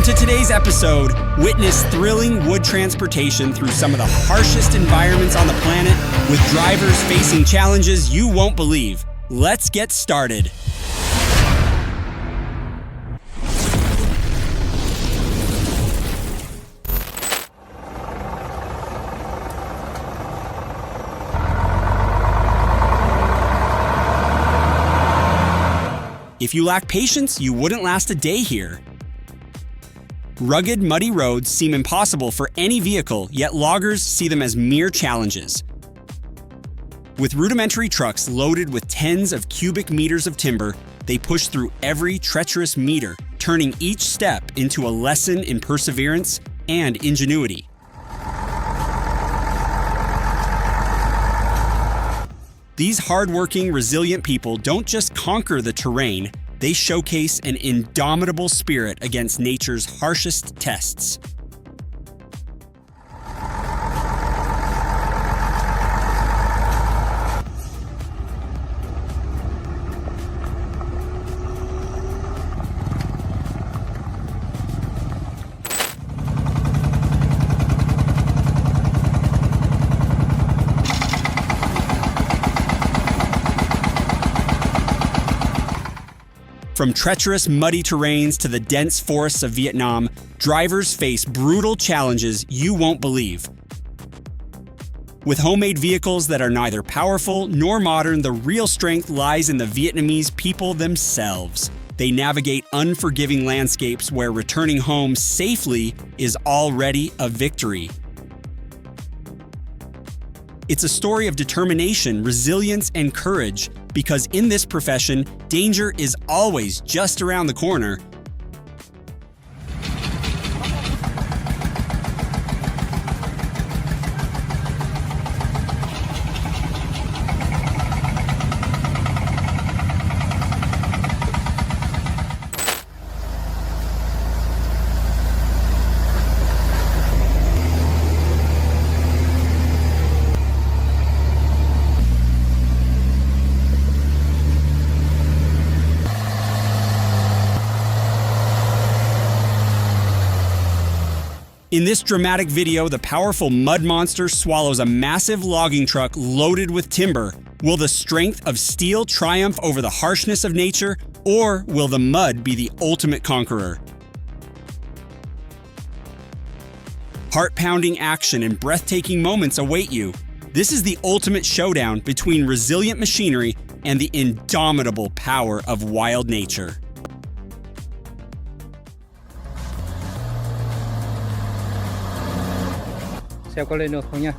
to today's episode. Witness thrilling wood transportation through some of the harshest environments on the planet with drivers facing challenges you won't believe. Let's get started. If you lack patience, you wouldn't last a day here. Rugged, muddy roads seem impossible for any vehicle, yet loggers see them as mere challenges. With rudimentary trucks loaded with tens of cubic meters of timber, they push through every treacherous meter, turning each step into a lesson in perseverance and ingenuity. These hardworking, resilient people don't just conquer the terrain, they showcase an indomitable spirit against nature's harshest tests. From treacherous, muddy terrains to the dense forests of Vietnam, drivers face brutal challenges you won't believe. With homemade vehicles that are neither powerful nor modern, the real strength lies in the Vietnamese people themselves. They navigate unforgiving landscapes where returning home safely is already a victory. It's a story of determination, resilience, and courage, because in this profession, danger is always just around the corner. In this dramatic video, the powerful mud monster swallows a massive logging truck loaded with timber. Will the strength of steel triumph over the harshness of nature, or will the mud be the ultimate conqueror? Heart-pounding action and breathtaking moments await you. This is the ultimate showdown between resilient machinery and the indomitable power of wild nature. Xem có lên được không nha.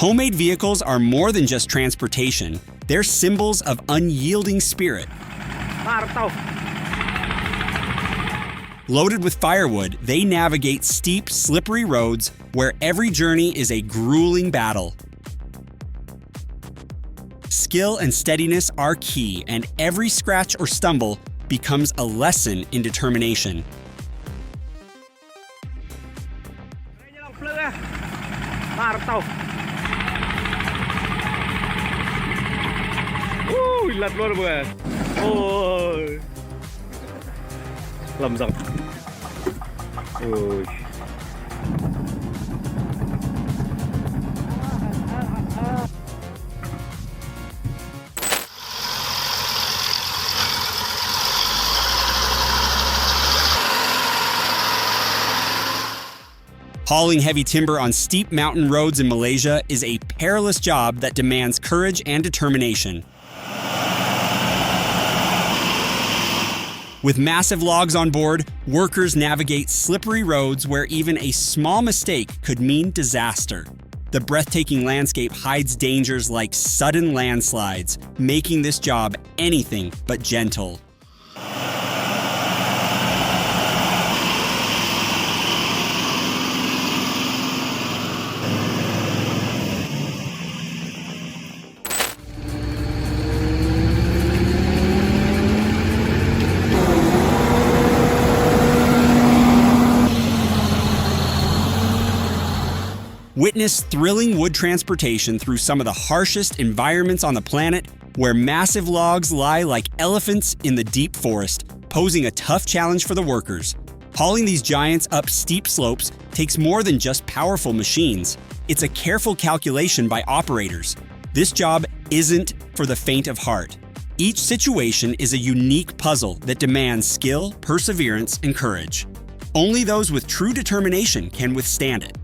Homemade vehicles are more than just transportation. They're symbols of unyielding spirit. Loaded with firewood, they navigate steep, slippery roads where every journey is a grueling battle. Skill and steadiness are key, and every scratch or stumble becomes a lesson in determination. Lật luôn rồi. Ôi. Lầm rộng. Ôi. Hauling heavy timber on steep mountain roads in Malaysia is a perilous job that demands courage and determination. With massive logs on board, workers navigate slippery roads where even a small mistake could mean disaster. The breathtaking landscape hides dangers like sudden landslides, making this job anything but gentle. Witness thrilling wood transportation through some of the harshest environments on the planet, where massive logs lie like elephants in the deep forest, posing a tough challenge for the workers. Hauling these giants up steep slopes takes more than just powerful machines. It's a careful calculation by operators. This job isn't for the faint of heart. Each situation is a unique puzzle that demands skill, perseverance, and courage. Only those with true determination can withstand it.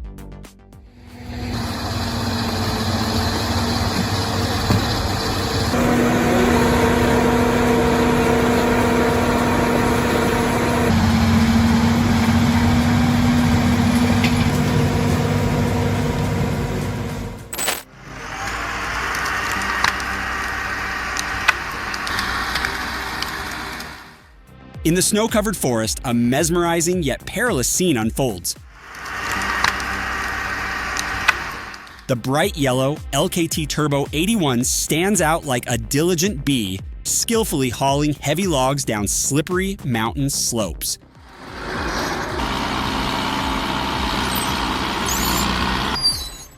In the snow-covered forest, a mesmerizing yet perilous scene unfolds. The bright yellow LKT Turbo 81 stands out like a diligent bee, skillfully hauling heavy logs down slippery mountain slopes.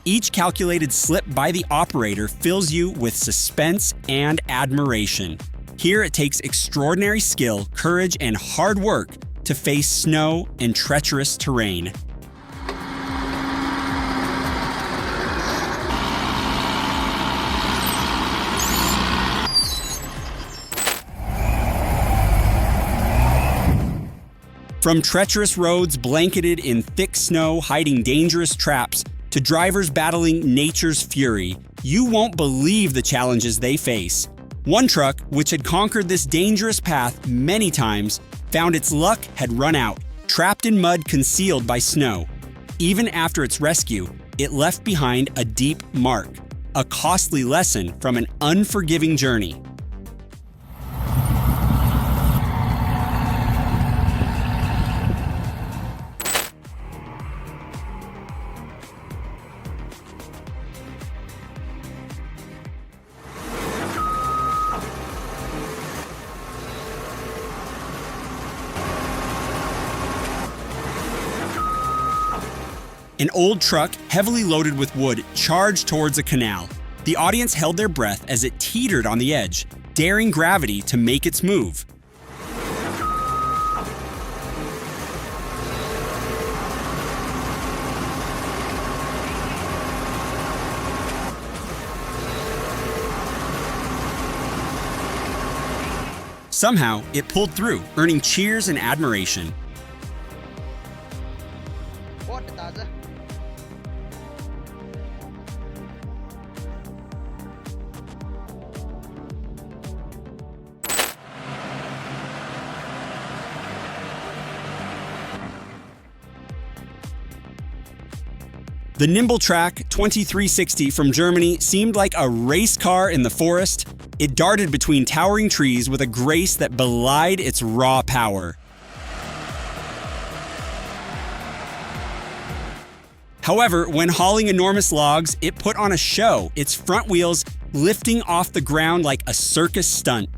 Each calculated slip by the operator fills you with suspense and admiration. Here it takes extraordinary skill, courage, and hard work to face snow and treacherous terrain. From treacherous roads blanketed in thick snow hiding dangerous traps to drivers battling nature's fury, you won't believe the challenges they face. One truck, which had conquered this dangerous path many times, found its luck had run out, trapped in mud concealed by snow. Even after its rescue, it left behind a deep mark, a costly lesson from an unforgiving journey. An old truck, heavily loaded with wood, charged towards a canal. The audience held their breath as it teetered on the edge, daring gravity to make its move. Somehow, it pulled through, earning cheers and admiration. The nimble track 2360 from Germany seemed like a race car in the forest. It darted between towering trees with a grace that belied its raw power. However, when hauling enormous logs, it put on a show, its front wheels lifting off the ground like a circus stunt.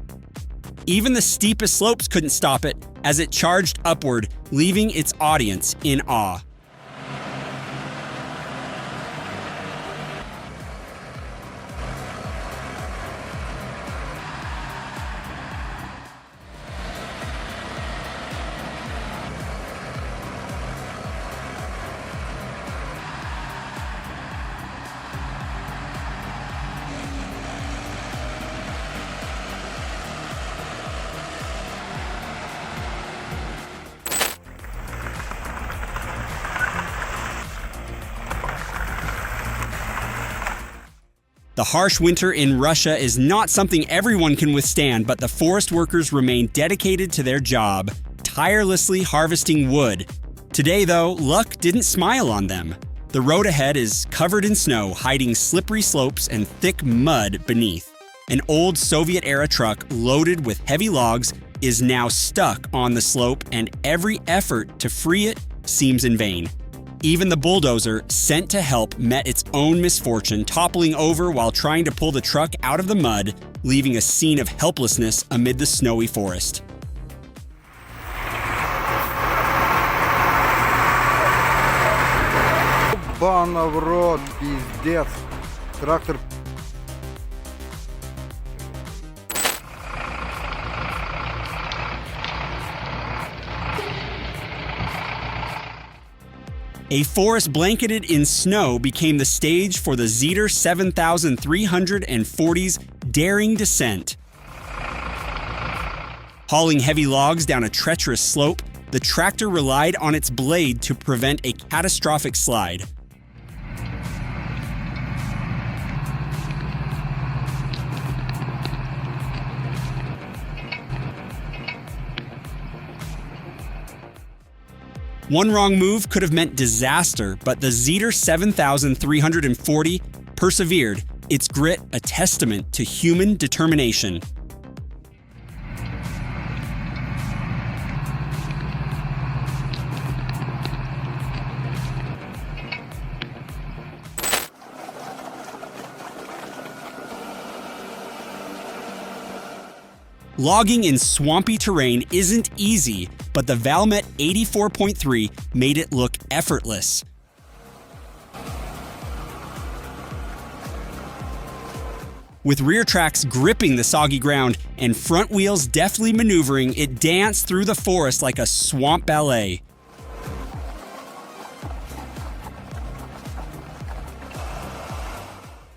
Even the steepest slopes couldn't stop it as it charged upward, leaving its audience in awe. The harsh winter in Russia is not something everyone can withstand, but the forest workers remain dedicated to their job, tirelessly harvesting wood. Today, though, luck didn't smile on them. The road ahead is covered in snow, hiding slippery slopes and thick mud beneath. An old Soviet-era truck loaded with heavy logs is now stuck on the slope, and every effort to free it seems in vain. Even the bulldozer sent to help met its own misfortune, toppling over while trying to pull the truck out of the mud, leaving a scene of helplessness amid the snowy forest. Ёбана в рот, пиздец. Трактор. A forest blanketed in snow became the stage for the Zetor 7340's daring descent. Hauling heavy logs down a treacherous slope, the tractor relied on its blade to prevent a catastrophic slide. One wrong move could have meant disaster, but the Zetor 7340 persevered, its grit a testament to human determination. Logging in swampy terrain isn't easy, but the Valmet 84.3 made it look effortless. With rear tracks gripping the soggy ground and front wheels deftly maneuvering, it danced through the forest like a swamp ballet.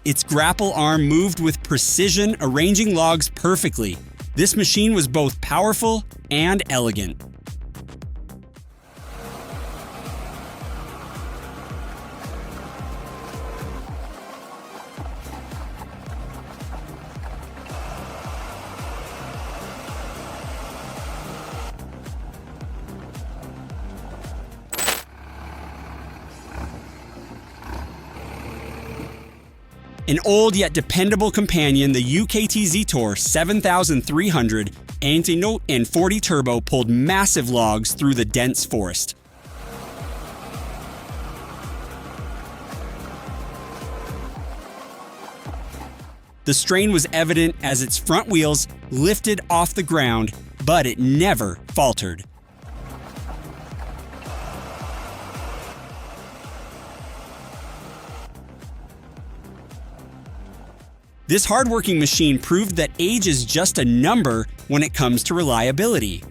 Its grapple arm moved with precision, arranging logs perfectly. This machine was both powerful and elegant. An old yet dependable companion, the UKT Zetor 7300 anti-note and 40 turbo pulled massive logs through the dense forest. The strain was evident as its front wheels lifted off the ground, but it never faltered. This hardworking machine proved that age is just a number when it comes to reliability.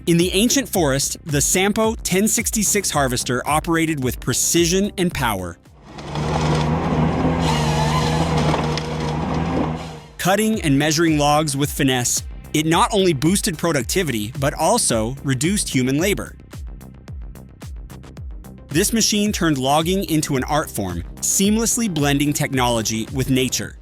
In the ancient forest, the Sampo 1066 harvester operated with precision and power. Cutting and measuring logs with finesse, it not only boosted productivity, but also reduced human labor. This machine turned logging into an art form, seamlessly blending technology with nature.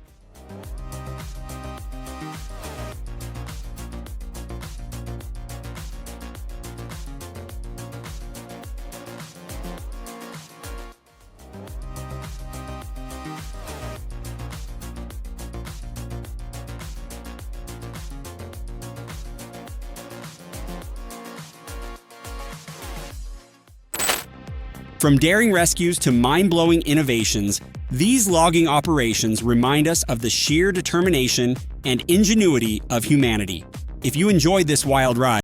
From daring rescues to mind-blowing innovations, these logging operations remind us of the sheer determination and ingenuity of humanity. If you enjoyed this wild ride,